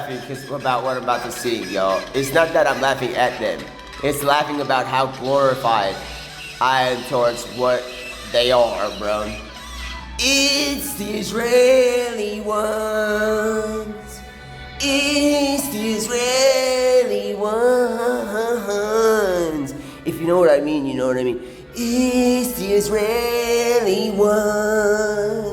Because about what I'm about to sing, y'all. It's not that I'm laughing at them. It's laughing about how glorified I am towards what they are, bro. It's the Israeli ones. It's the Israeli ones. If you know what I mean, you know what I mean. It's the Israeli ones.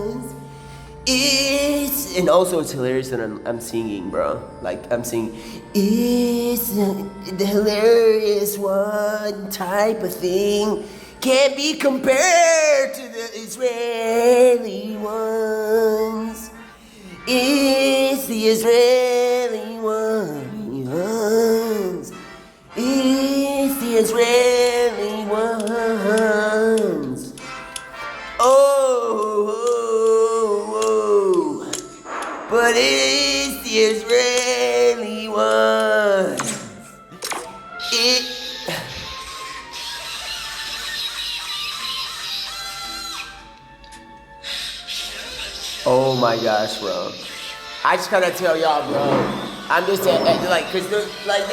And also it's hilarious that I'm singing, bro. Like I'm singing. It's the hilarious one type of thing. Can't be compared to the Israeli ones. It's the Israeli ones. It's the Israeli ones. But it's the Israeli ones. Oh my gosh, bro. I just gotta tell y'all, bro. I'm just cause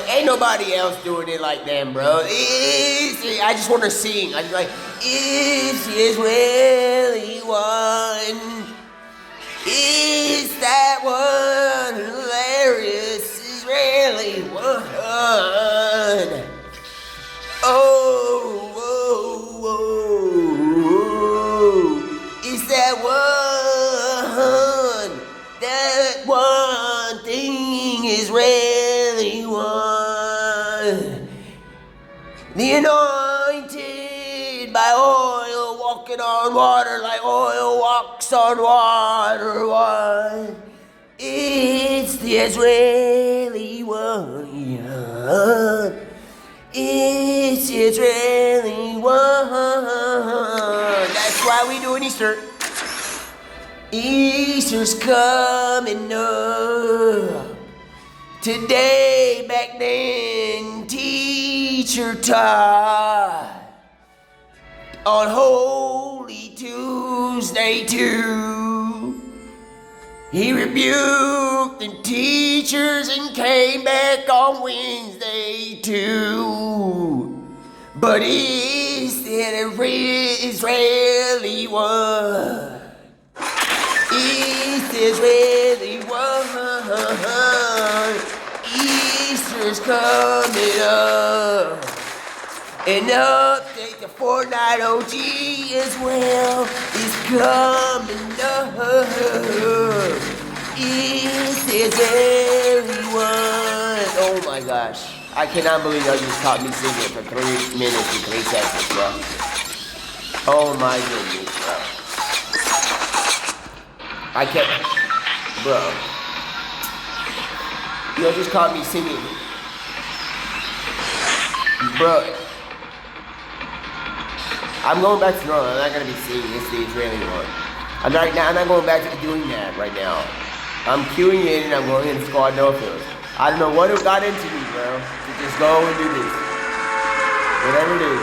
ain't nobody else doing it like them, bro. I just wanna sing. I just like, it's the Israeli one. It's that one hilarious Israeli one. It's that one thing Israeli one. The anointed by oil, walking on water like oil walks on water. One. It's the Israeli one. It's the Israeli one. That's why we do an Easter. Easter's coming up. Today, back then, teacher taught. On Holy Tuesday too, he rebuked the teachers and came back on Wednesday too. But he's the Israeli one. He's the Israeli one. Easter's coming up. An update to Fortnite OG as well is coming up. It's everyone. Oh my gosh. I cannot believe y'all just caught me singing for 3 minutes and 3 seconds, bro. Oh my goodness, bro. I can't, bro. Y'all just caught me singing. Bro. I'm going back to normal. I'm not gonna be singing. It's the Israeli one. I'm not going back to doing that right now. I'm queuing in and I'm going in squad no fields. I don't know what it got into me, bro. To just go and do this. Whatever it is.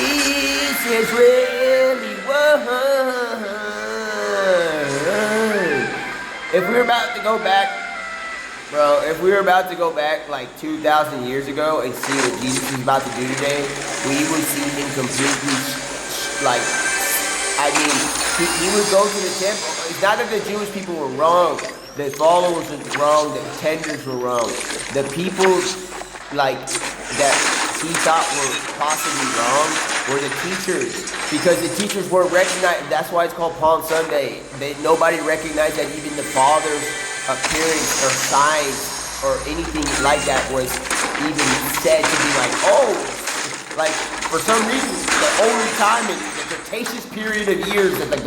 It's Israeli one. If we were about to go back, bro, if we were about to go back like 2,000 years ago and see what Jesus is about to do today, we would see him completely, he would go to the temple. It's not that the Jewish people were wrong, the followers were wrong, the pretenders were wrong. The people, that he thought were possibly wrong were the teachers, because the teachers weren't recognized. That's why it's called Palm Sunday. Nobody recognized that even the Father's appearance or signs or anything like that was even said to be like, oh, like for some reason, the only time in the Cretaceous period of years that the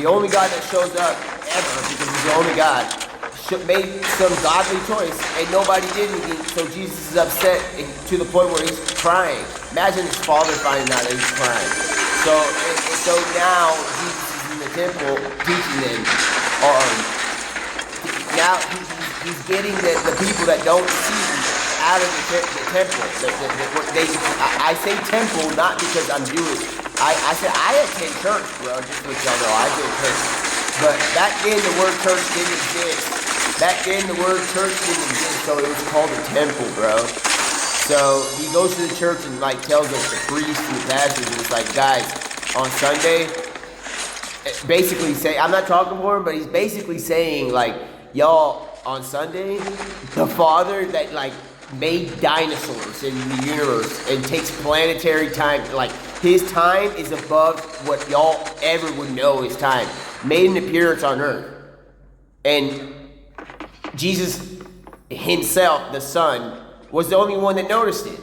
only God that shows up ever, because he's the only God, made some godly choice and nobody did anything, so Jesus is upset to the point where he's crying. Imagine his father finding out that he's crying. So now Jesus is in the temple teaching them. Now he's getting the people that don't see out of the temple. I say temple not because I'm Jewish. I said I attend church, bro. Just to let y'all know, I attend church. But back then the word church didn't exist. So it was called a temple, bro. So he goes to the church and like tells us the priests and the pastors, and it's like, guys, on Sunday, basically say, I'm not talking for him, but he's basically saying like, y'all, on Sunday, the Father that like made dinosaurs in the universe and takes planetary time, like his time is above what y'all ever would know is time, made an appearance on earth. And Jesus himself, the Son, was the only one that noticed it.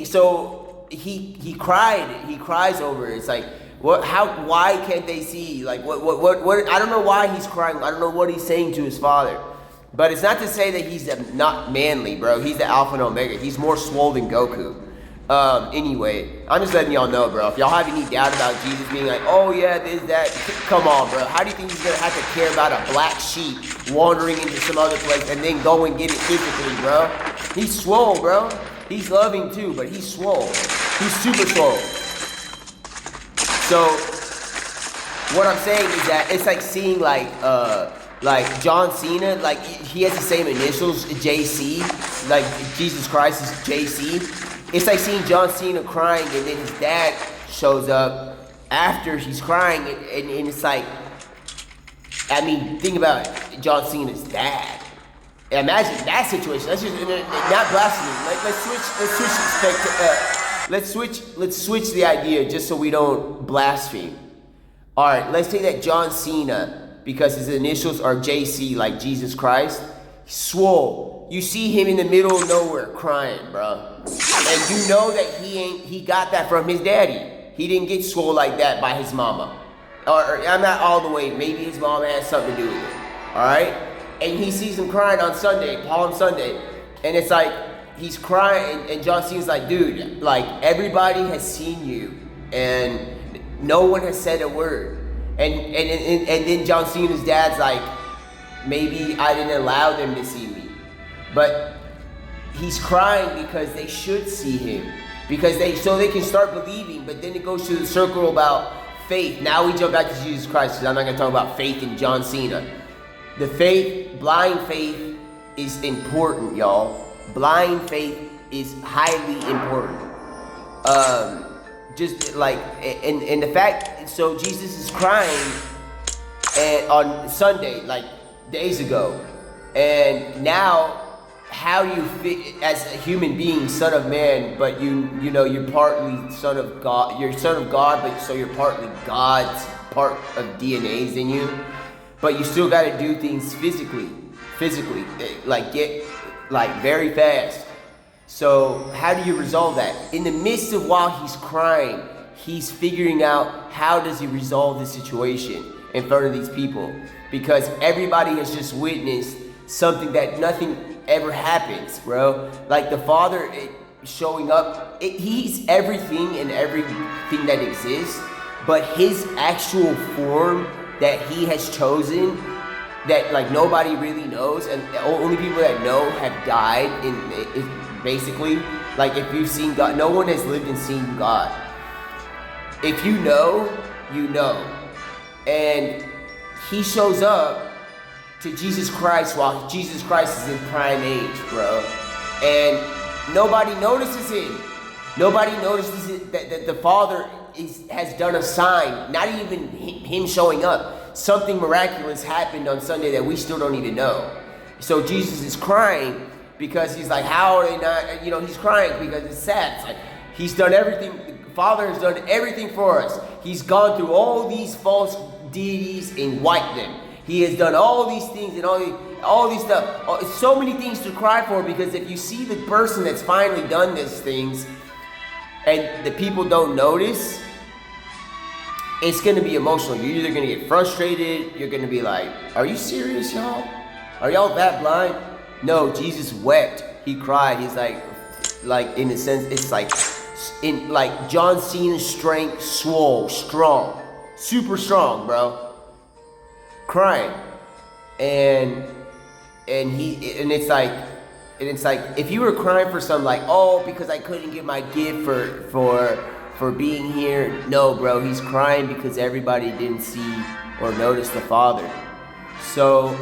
So he cries over it. It's like, why can't they see? Like, what, I don't know why he's crying. I don't know what he's saying to his Father. But it's not to say that he's not manly, bro. He's the Alpha and Omega. He's more swole than Goku. Anyway, I'm just letting y'all know, bro. If y'all have any doubt about Jesus being like, oh yeah, this, that, come on, bro. How do you think he's gonna have to care about a black sheep wandering into some other place and then go and get it physically, bro? He's swole, bro. He's loving too, but he's swole. He's super swole. So, what I'm saying is that it's like seeing like John Cena, like he has the same initials, JC, like Jesus Christ is JC. It's like seeing John Cena crying and then his dad shows up after he's crying and it's like, I mean, think about it, John Cena's dad. Imagine that situation. Let's just not blasphemy. Let's switch the idea just so we don't blaspheme. All right, let's take that John Cena, because his initials are JC, like Jesus Christ. Swole. You see him in the middle of nowhere crying, bro. And you know that he got that from his daddy. He didn't get swole like that by his mama. Or I'm not all the way, maybe his mom has something to do with it. All right? And he sees him crying on Sunday, Palm Sunday. And it's like, he's crying, and John Cena's like, dude, like, everybody has seen you, and no one has said a word. And then John Cena's dad's like, maybe I didn't allow them to see me. But he's crying because they should see him. So they can start believing, but then it goes to the circle about faith. Now we jump back to Jesus Christ, because I'm not going to talk about faith in John Cena. The faith, blind faith, is important, y'all. Blind faith is highly important. Just like, and the fact, so Jesus is crying on Sunday, like days ago. And now, how do you fit as a human being, son of man, but you know, you're partly son of God, you're son of God, but so you're partly God's part of DNA's in you. But you still gotta do things physically, like get, like very fast. So how do you resolve that? In the midst of while he's crying, he's figuring out how does he resolve the situation in front of these people. Because everybody has just witnessed something that nothing ever happens, bro. Like the Father showing up, he's everything and everything that exists, but his actual form that he has chosen, that like nobody really knows, and the only people that know have died basically, like if you've seen God, no one has lived and seen God. If you know, you know. And he shows up to Jesus Christ while Jesus Christ is in prime age, bro. And nobody notices him. Nobody notices it, that the Father has done a sign, not even him showing up. Something miraculous happened on Sunday that we still don't even know. So Jesus is crying because he's like, how are they not, he's crying because it's sad. It's like, he's done everything, the Father has done everything for us. He's gone through all these false deities and wiped them. He has done all these things and all these stuff. So many things to cry for, because if you see the person that's finally done these things and the people don't notice, it's going to be emotional. You're either going to get frustrated, you're going to be like, are you serious, y'all? Are y'all that blind? No, Jesus wept. He cried. He's like in a sense, it's like John Cena's strength, swole, strong, super strong, bro. Crying. And it's like, And it's like, if you were crying for something like, oh, because I couldn't get my gift for being here. No, bro, he's crying because everybody didn't see or notice the Father. So,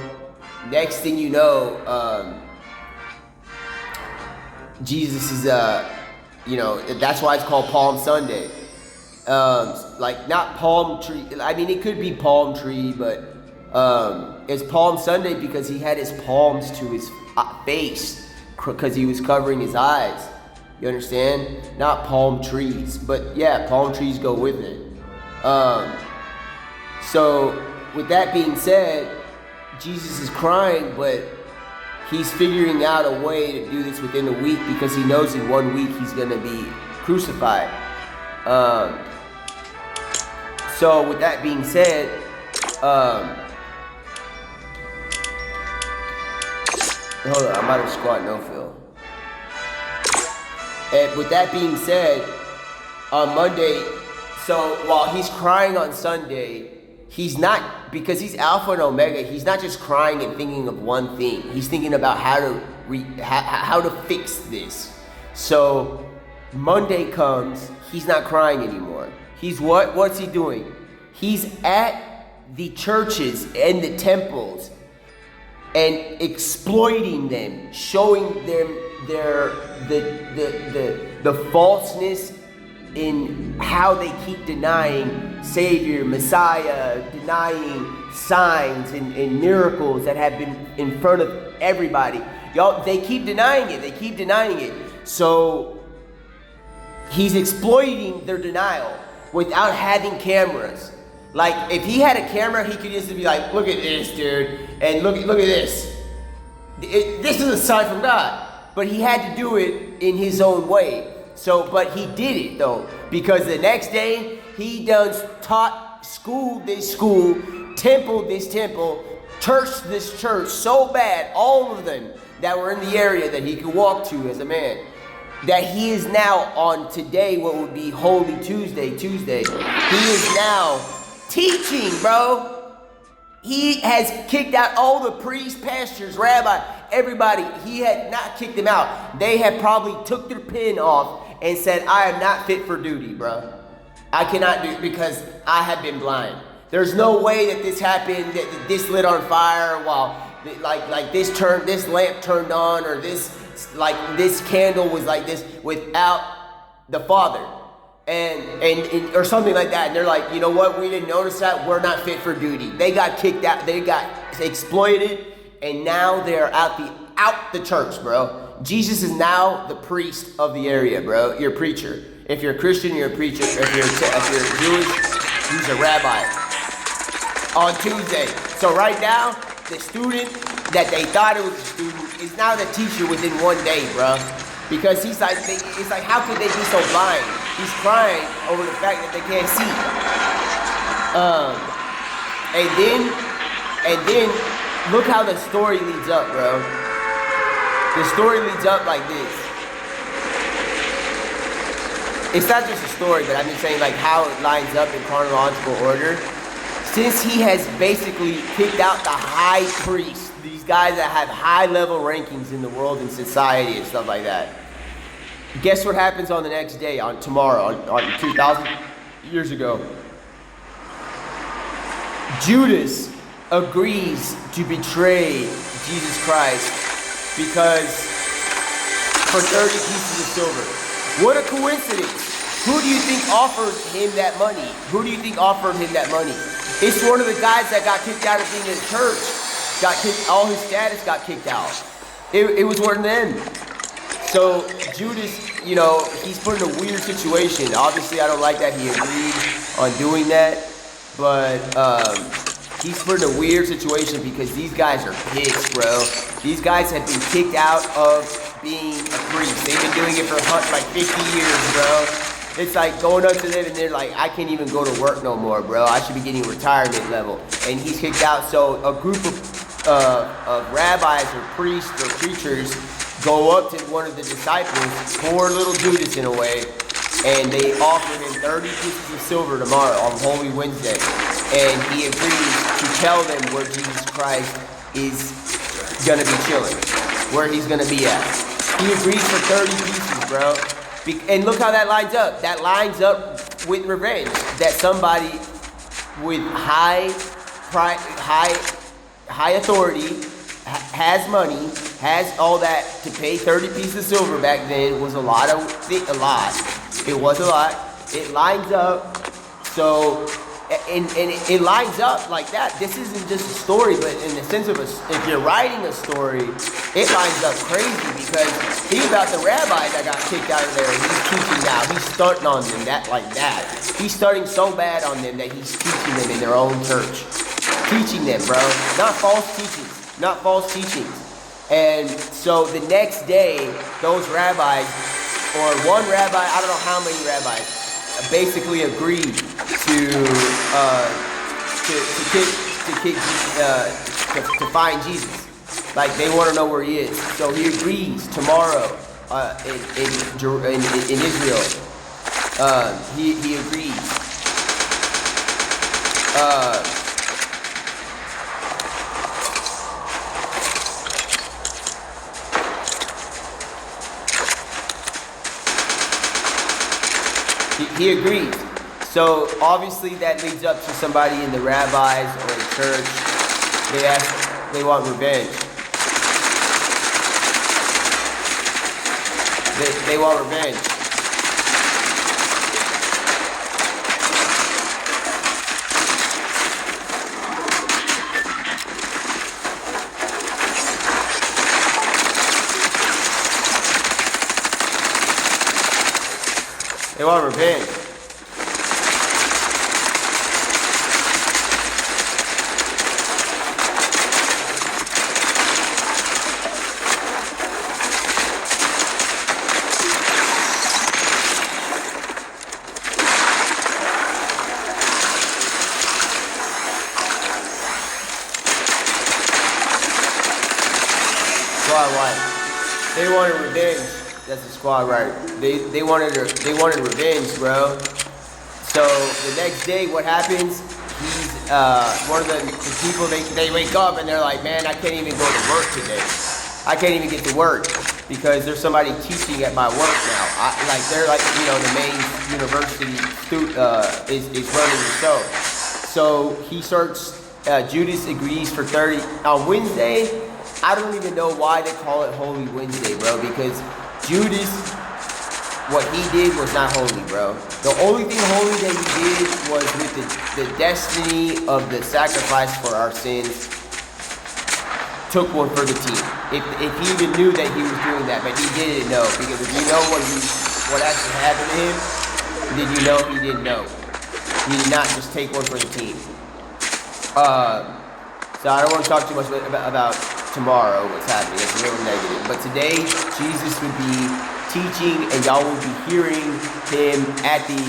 next thing you know, Jesus is, that's why it's called Palm Sunday. Like, not palm tree, I mean, it could be palm tree, but it's Palm Sunday because he had his palms to his face because he was covering his eyes. You understand? Not palm trees, but yeah, palm trees go with it. So with that being said, Jesus is crying, but he's figuring out a way to do this within a week because he knows in 1 week he's going to be crucified. So with that being said, hold on, I'm about to squat no fill. And with that being said, on Monday, so while he's crying on Sunday, he's not, because he's Alpha and Omega, he's not just crying and thinking of one thing. He's thinking about how to fix this. So Monday comes, he's not crying anymore. He's what? What's he doing? He's at the churches and the temples and exploiting them, showing them the falseness in how they keep denying Savior, Messiah, denying signs and miracles that have been in front of everybody. Y'all, they keep denying it. So he's exploiting their denial without having cameras. Like, if he had a camera, he could just be like, look at this, dude, and look at this. This is a sign from God. But he had to do it in his own way. So, but he did it, though, because the next day, he done taught school this school, temple this temple, church this church, so bad, all of them that were in the area that he could walk to as a man, that he is now on today, what would be Holy Tuesday, he is now teaching, bro. He has kicked out all the priests, pastors, rabbi, everybody. He had not kicked them out. They had probably took their pin off and said, I am not fit for duty, bro. I cannot do it because I have been blind. There's no way that this happened, that this lit on fire while like this lamp turned on, or this candle was like this without the Father. And or something like that. And they're like, you know what? We didn't notice that. We're not fit for duty. They got kicked out. They got exploited, and now they're out the church, bro. Jesus is now the priest of the area, bro. You're a preacher. If you're a Christian, you're a preacher. If you're Jewish, he's a rabbi. On Tuesday. So right now, the student that they thought it was a student is now the teacher within 1 day, bro. Because it's like, how could they be so blind? He's crying over the fact that they can't see. And then, look how the story leads up, bro. The story leads up like this. It's not just a story, but I've been saying like how it lines up in chronological order. Since he has basically kicked out the high priests, these guys that have high level rankings in the world and society and stuff like that. Guess what happens on the next day, on tomorrow, on 2,000 years ago? Judas agrees to betray Jesus Christ because for 30 pieces of silver. What a coincidence. Who do you think offered him that money? It's one of the guys that got kicked out of being in church. All his status got kicked out. It was one of them. So Judas, he's put in a weird situation. Obviously, I don't like that he agreed on doing that. But he's put in a weird situation because these guys are pissed, bro. These guys have been kicked out of being a priest. They've been doing it for like 50 years, bro. It's like going up to them and they're like, I can't even go to work no more, bro. I should be getting retirement level. And he's kicked out. So a group of rabbis or priests or preachers go up to one of the disciples, poor little Judas in a way, and they offer him 30 pieces of silver tomorrow on Holy Wednesday. And he agrees to tell them where Jesus Christ is going to be chilling. where he's gonna be at. He agrees for 30 pieces, bro. And look how that lines up. That lines up with revenge. That somebody with high authority, has money, has all that to pay 30 pieces of silver back then was a lot. It was a lot. It lines up. So, and it lines up like that. This isn't just a story, but in the sense of if you're writing a story, it lines up crazy because think about the rabbi that got kicked out of there. He's teaching now. He's starting on them like that. He's starting so bad on them that he's teaching them in their own church. Teaching them, bro. Not false teachings. Not false teachings. And so the next day, those rabbis, or one rabbi, I don't know how many rabbis, basically agreed to find Jesus. Like they want to know where he is. So he agrees tomorrow in Israel. He agrees. He agrees. So obviously that leads up to somebody in the rabbis or in church. They want revenge. They want revenge. They want revenge. Squad wife. They wanted revenge. That's the squad right. They wanted revenge, bro. So the next day, what happens? He's one of the people. They wake up and they're like, man, I can't even go to work today. I can't even get to work because there's somebody teaching at my work now. They're like, you know, the main university is running the show. So he starts. Judas agrees for 30 on Wednesday. I don't even know why they call it Holy Wednesday, bro, because Judas, what he did was not holy, bro. The only thing holy that he did was with the destiny of the sacrifice for our sins, took one for the team. If he even knew that he was doing that, but he didn't know, because if you know what actually happened to him, then you know he didn't know. He did not just take one for the team. So I don't want to talk too much about tomorrow, what's happening. It's real negative. But today, Jesus would be teaching, and y'all will be hearing him at the,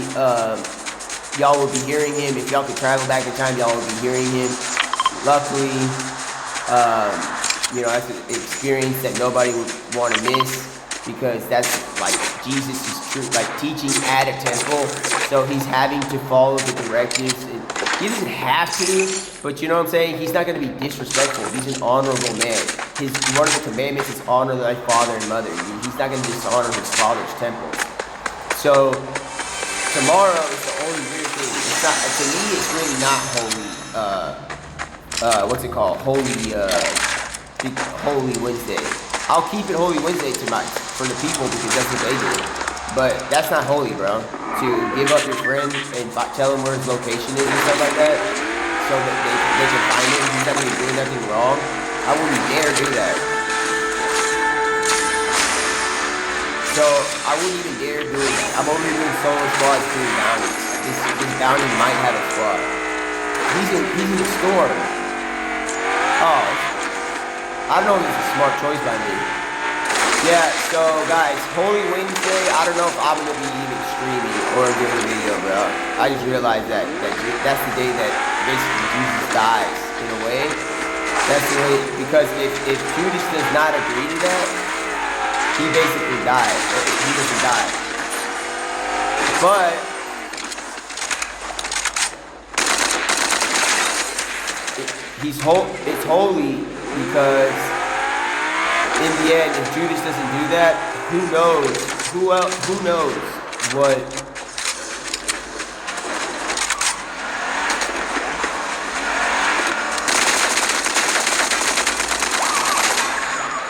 y'all will be hearing him. If y'all could travel back in time, y'all will be hearing him. Luckily, you know, that's an experience that nobody would want to miss, because that's like Jesus is true, like teaching at a temple. So he's having to follow the directives. He doesn't have to, but you know what I'm saying? He's not going to be disrespectful. He's an honorable man. One of the commandments is honor thy father and mother. He's not going to dishonor his father's temple. So tomorrow is the only weird thing. It's not, to me, it's really not holy. What's it called? Holy Wednesday. I'll keep it Holy Wednesday tonight for the people because that's what they do. But that's not holy, bro. To give up your friend and tell him where his location is and stuff like that, so that they can find him. He's not really doing nothing wrong. I wouldn't dare do that. So I wouldn't even dare do it. I'm only doing solo squads to bounties. This bounty might have a squad. He's in the store. Oh, I don't know if it's a smart choice by me. Yeah, so guys, Holy Wednesday, I don't know if I'm going to be even streaming or doing a video, bro. I just realized that that's the day that basically Jesus dies, in a way. That's the way, because if Judas does not agree to that, he basically dies. He doesn't die. But it's holy because in the end, if Judas doesn't do that, who knows? Who knows what?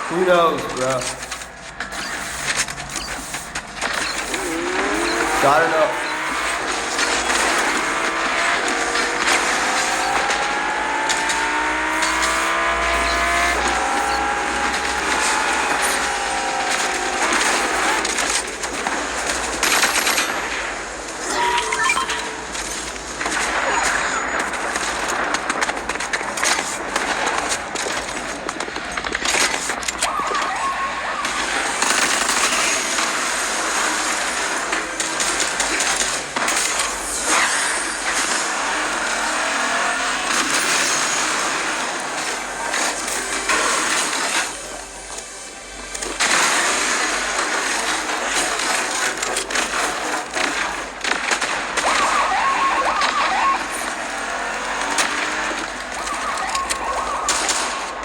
Who knows, bro? So I don't know.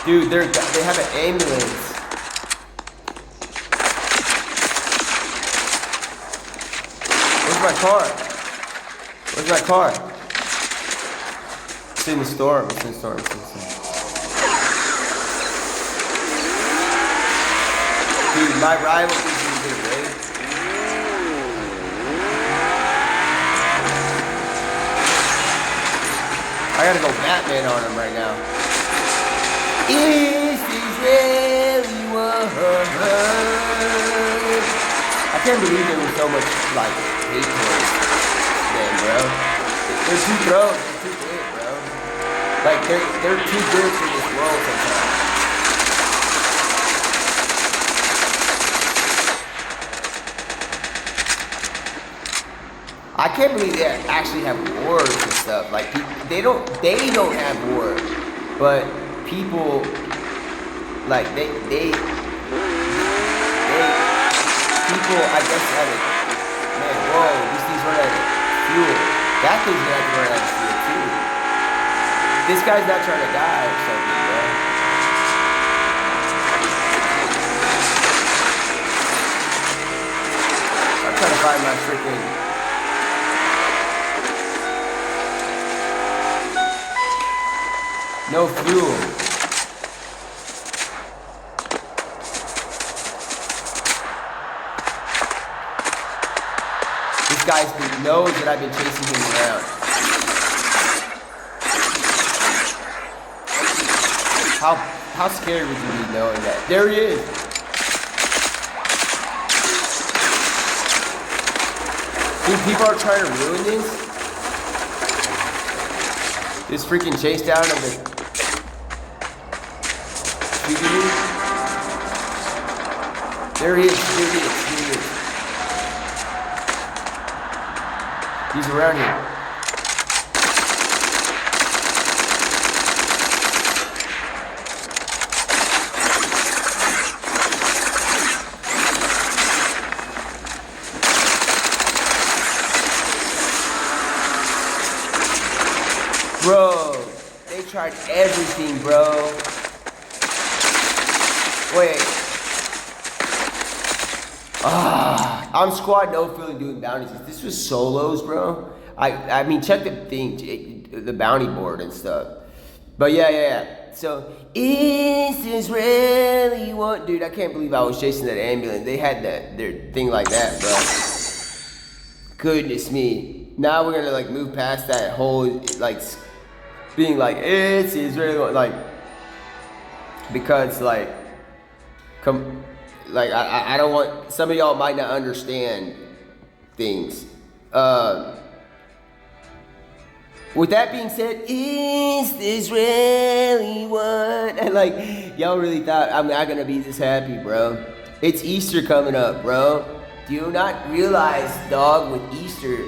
Dude, they have an ambulance. Where's my car? Where's my car? It's in the storm. It's in the storm. It's in the storm. Dude, my rival is good, right? I gotta go Batman on him right now. Is really what? I can't believe there was so much like hate towards them, bro. They're too grown. They're too good, bro. Like they're too good for this world sometimes. I can't believe they actually have wars and stuff. Like they don't have war, but people like they people I guess have it. Man, whoa, these things run out of fuel. That thing's gonna have to run out of fuel too. This guy's not trying to die or something, bro. I'm trying to find my freaking. No fuel. This guy knows that I've been chasing him around. How scary would you be knowing that? There he is. Dude, people are trying to ruin this. This freaking chase down of the. There he is, here he is. He's around here. Bro, they tried everything, bro. Wait. I'm squad no feeling doing bounties. If this was solos, bro, I mean, check the thing, the bounty board and stuff. But yeah. So, is this really what? Dude, I can't believe I was chasing that ambulance. They had their thing like that, bro. Goodness me. Now we're gonna like move past that whole like being like it's really what, like, because like I don't want, some of y'all might not understand things. With that being said, is this really what? And like, y'all really thought I'm not gonna be this happy, bro. It's Easter coming up, bro. Do you not realize, dog, with Easter,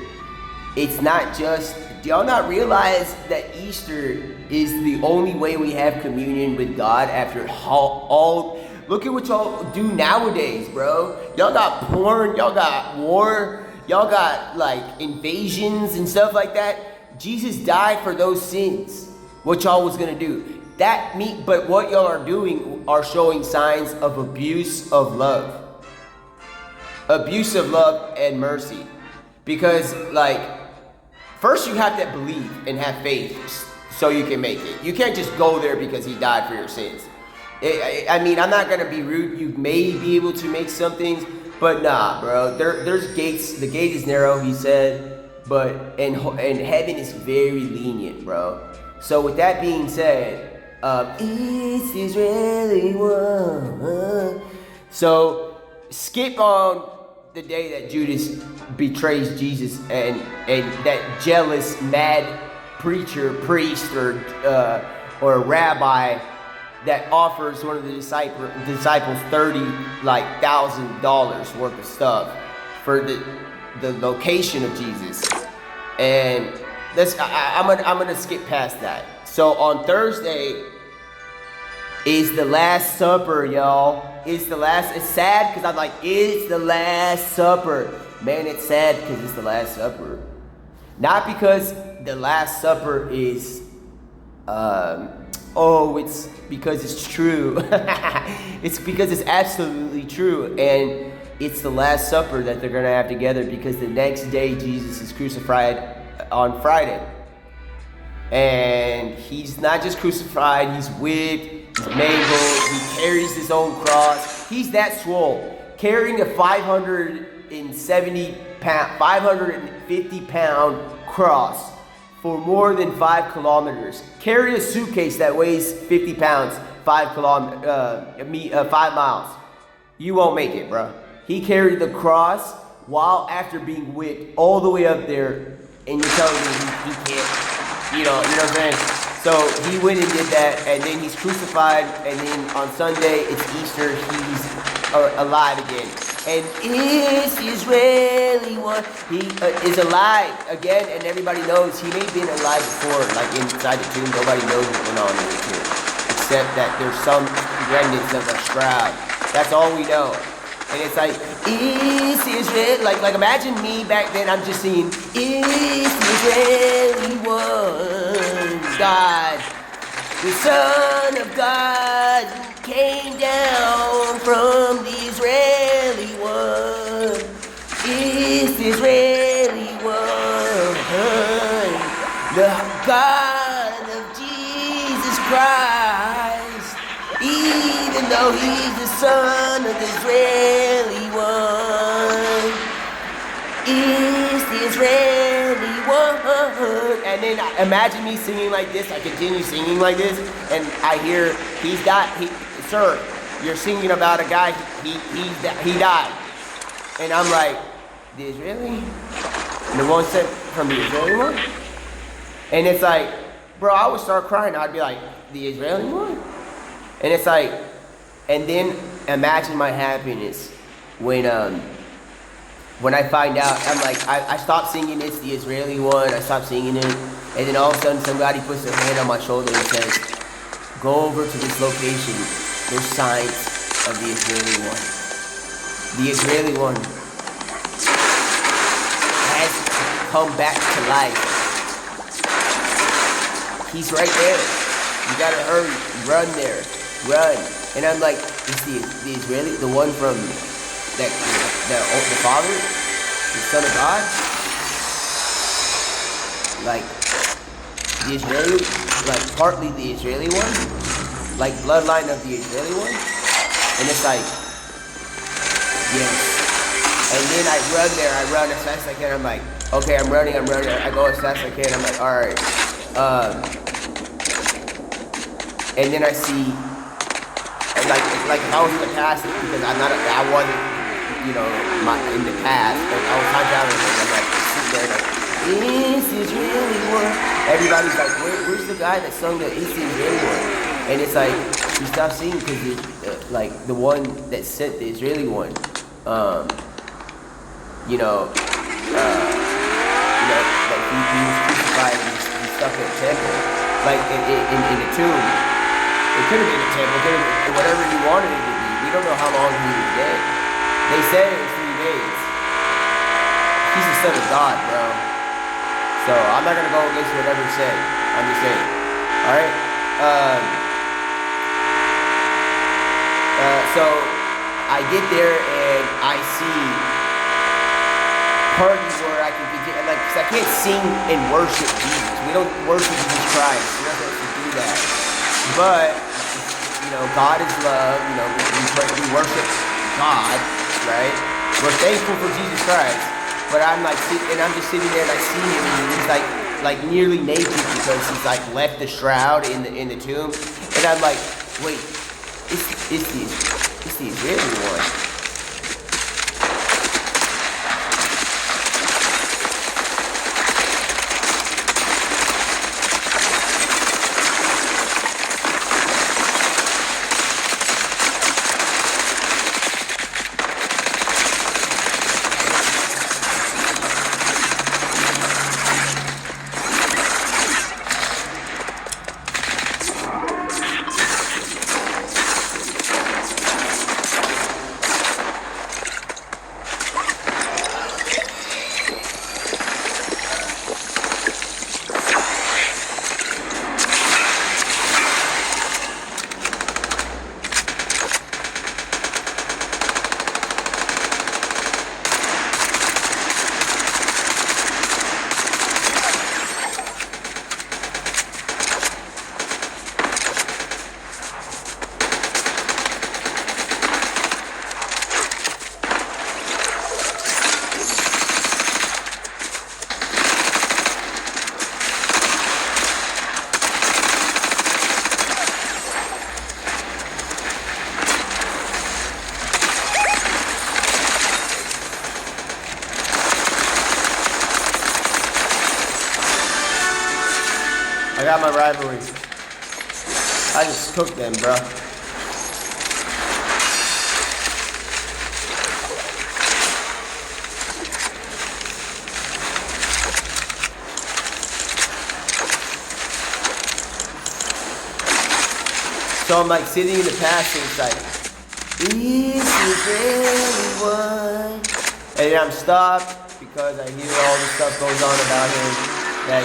it's not just, do y'all not realize that Easter is the only way we have communion with God after all look at what y'all do nowadays, bro. Y'all got porn, y'all got war, y'all got like invasions and stuff like that. Jesus died for those sins. What y'all was gonna do? But what y'all are doing are showing signs of abuse of love. Abuse of love and mercy. Because, like, first you have to believe and have faith so you can make it. You can't just go there because he died for your sins. I mean, I'm not going to be rude. You may be able to make some things, but nah, bro. There's gates. The gate is narrow, he said, and heaven is very lenient, bro. So with that being said, it's Israeli one. So skip on the day that Judas betrays Jesus and that jealous, mad priest, or rabbi that offers one of the disciples $30,000 worth of stuff for the location of Jesus. And I'm gonna skip past that. So on Thursday is the Last Supper, y'all. It's sad because I'm like, it's the Last Supper. Man, it's sad because it's the Last Supper. Not because the Last Supper is, it's because it's true. It's because it's absolutely true. And it's the Last Supper that they're going to have together because the next day Jesus is crucified on Friday. And he's not just crucified, he's whipped. He's mangled, he carries his own cross. He's that swole. Carrying a 550 pound cross for more than 5 kilometers. Carry a suitcase that weighs 50 pounds, 5 miles. You won't make it, bro. He carried the cross while after being whipped all the way up there, and you're telling me he can't, you know what I'm saying? So he went and did that, and then he's crucified, and then on Sunday, it's Easter, he's alive again. And is Israeli one? He is alive again, and everybody knows he may have been alive before, like inside the tomb. Nobody knows what went on in the tomb, except that there's some remnants of a shroud. That's all we know. And it's like, is Israel, like imagine me back then, I'm just singing, is Israeli one God, the Son of God came down from the Israeli one, is Israeli one, the God of Jesus Christ, even though he's the son of the Israeli one, is the Israeli one. And then imagine me singing like this. I continue singing like this, and I hear sir, you're singing about a guy, he died. And I'm like, the Israeli? And the one sent from the Israeli one? And it's like, bro, I would start crying. I'd be like, the Israeli one? And it's like, and then imagine my happiness when I find out. I'm like, I stopped singing It's the Israeli one. I stopped singing it, and then all of a sudden somebody puts their hand on my shoulder and says, go over to this location. There's signs of the Israeli one. The Israeli one has come back to life. He's right there. You gotta hurry, run there. Run. And I'm like, is the Israeli, the one from the Father, the Son of God? Like, the Israeli, like partly the Israeli one? Like bloodline of the Israeli one? And it's like, yes. And then I run as fast as I can. I'm like, okay, I'm running. I go as fast as I can. I'm like, alright. And then I see, like if I was in the past, because I wasn't, in the past, but I was time traveling, and I'm like sitting there like, this is really one. Everybody's like, where's the guy that sung the This is really one? And it's like, you stop singing because like the one that sent the Israeli one, like he was crucified, he's stuck in a temple, like in the tomb. It could have been a temple, it could have been whatever you wanted it to be. We don't know how long he was dead. They said it was 3 days. He's the Son of God, bro. So I'm not gonna go against whatever he said. I'm just saying. Alright? So I get there and I see parties where I can get like, cause I can't sing and worship Jesus. We don't worship Jesus Christ. We're not supposed to do that. But God is love. We worship God, right? We're thankful for Jesus Christ. But I'm just sitting there and I see him, and he's like nearly naked because he's like left the shroud in the tomb, and I'm like, wait, it's the Israeli one. I got my rivalries. I just cooked them, bro. So I'm like sitting in the passage, like, is it really one? And then I'm stopped because I hear all this stuff goes on about him that,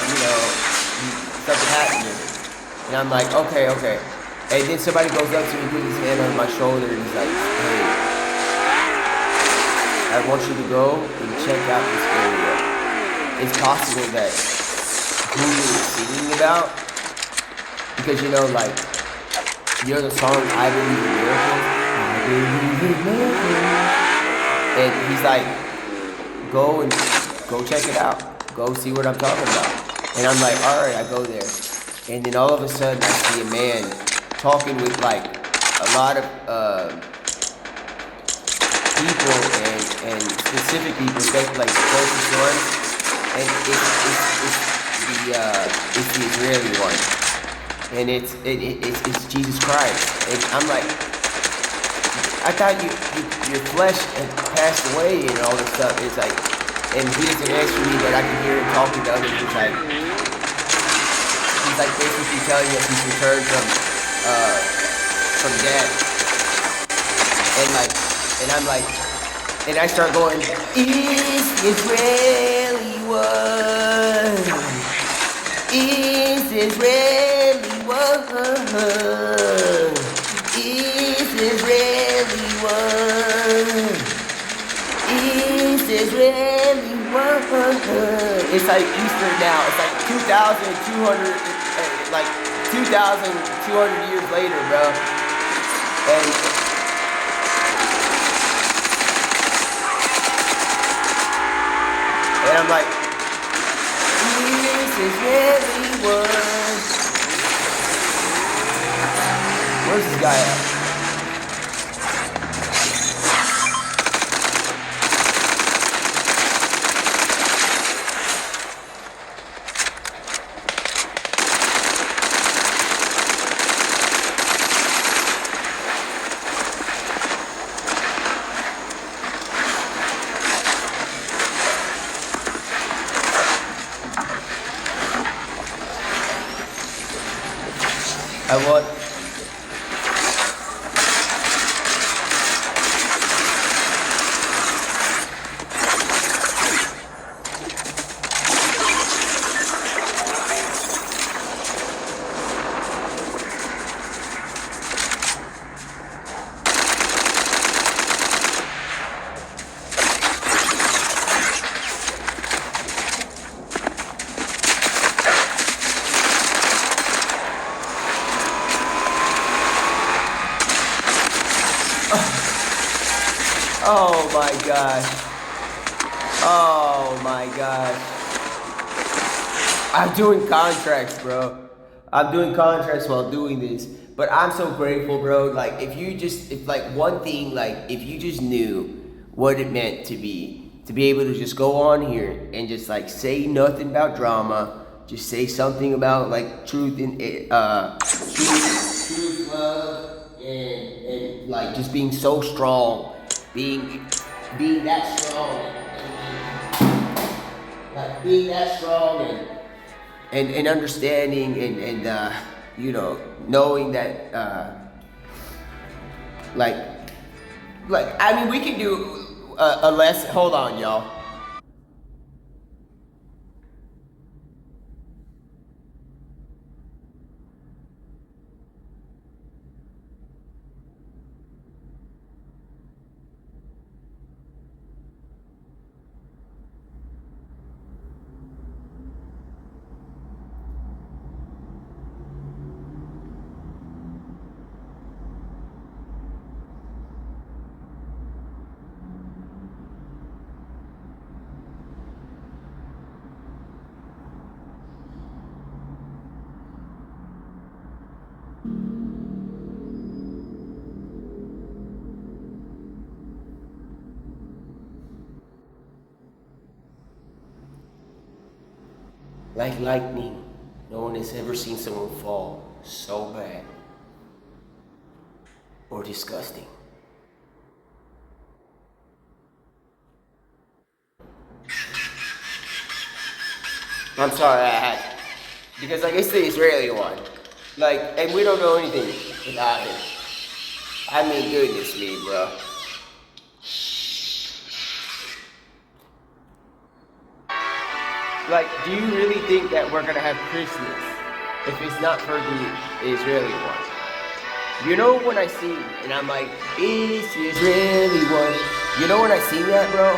something happened to him. And I'm like, okay. And then somebody goes up to me, puts his hand on my shoulder, and he's like, hey, I want you to go and check out this area. It's possible that who you're singing about, because the song I Believe in Miracles. I believe in miracles. And he's like, go check it out. Go see what I'm talking about. And I'm like, all right, I go there. And then all of a sudden I see a man talking with like a lot of people and specific people, like the closest ones. And it's the Israeli one. And it's Jesus Christ. And I'm like, I thought your flesh had passed away and all this stuff. It's like, and he doesn't answer me, but I can hear him talking to others. He's like basically telling us he's returned from death. And I'm like, and I start going, is Israeli one? Is Israeli one? Is Israeli one? Is Israeli one? It's like Easter now. It's like 2,200 years later, bro. And I'm like, is Israeli one? Where's this guy at? I want. my gosh. Oh my gosh. I'm doing contracts, bro. I'm doing contracts while doing this. But I'm so grateful, bro. Like, if like one thing, like, if you just knew what it meant to be able to just go on here and just like say nothing about drama, just say something about like truth and truth, love, and like just being so strong, being that strong, like being that strong and understanding and you know, knowing that like I mean, we can do a less. Hold on, y'all. Like lightning, no one has ever seen someone fall so bad or disgusting. I'm sorry, I had to. Because like it's the Israeli one. Like, and we don't know anything about it. I mean, goodness me, bro. Like, do you really think that we're gonna have Christmas if it's not for the Israeli one? You know when I sing and I'm like, it's the Israeli one. You know when I sing that, bro?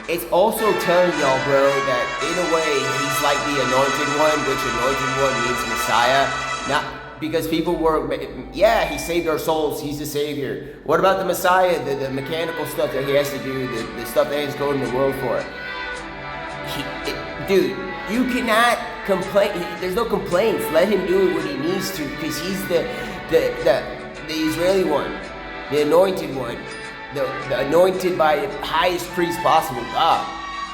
It's also telling y'all, bro, that in a way he's like the anointed one, which anointed one means Messiah. Not because people were, yeah, he saved our souls. He's the savior. What about the Messiah? The mechanical stuff that he has to do, the stuff that he's going to the world for. Dude, you cannot complain. There's no complaints. Let him do what he needs to, because he's the Israeli one, the anointed one, the anointed by the highest priest possible. God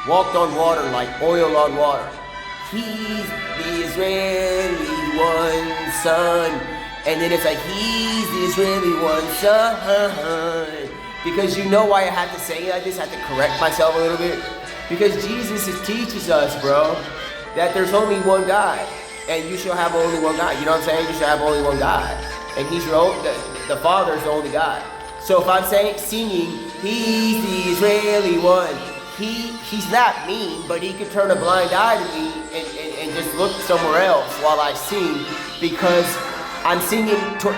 walked on water like oil on water. He's the Israeli one son, and then it's like he's the Israeli one son. Because you know why I had to say it like this? I had to correct myself a little bit. Because Jesus teaches us, bro, that there's only one God, and you shall have only one God. You know what I'm saying? You shall have only one God, and He's your own. The Father's the only God. So if I'm singing, He's the Israeli one. He's not mean, but He could turn a blind eye to me and just look somewhere else while I sing, because I'm singing,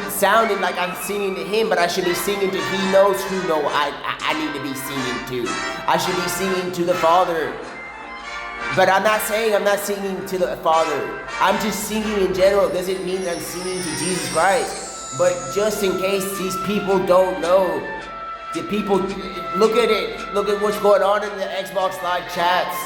sounding like I'm singing to Him, but I should be singing to He knows who I need to be singing to. I should be singing to the Father. But I'm not saying I'm not singing to the Father. I'm just singing in general. It doesn't mean I'm singing to Jesus Christ. But just in case these people don't know, the people, look at it. Look at what's going on in the Xbox Live chats.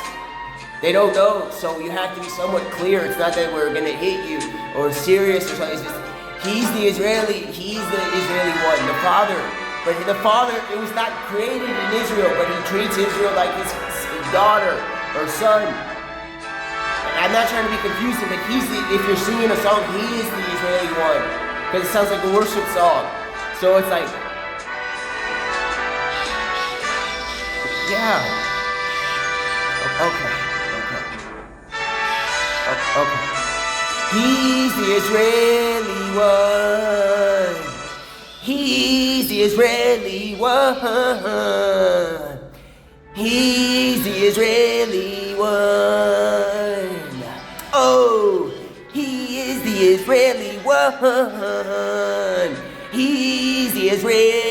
They don't know, so you have to be somewhat clear. It's not that we're gonna hit you or serious or something. It's just, he's the Israeli one, the Father. But the Father, it was not created in Israel, but He treats Israel like His daughter or son. I'm not trying to be confusing, but if you're singing a song, He is the Israeli one, because it sounds like a worship song. So it's like, yeah, okay. Okay. He's the Israeli one. He's the Israeli one. He's the Israeli one. Oh, He is the Israeli one. He's the Israeli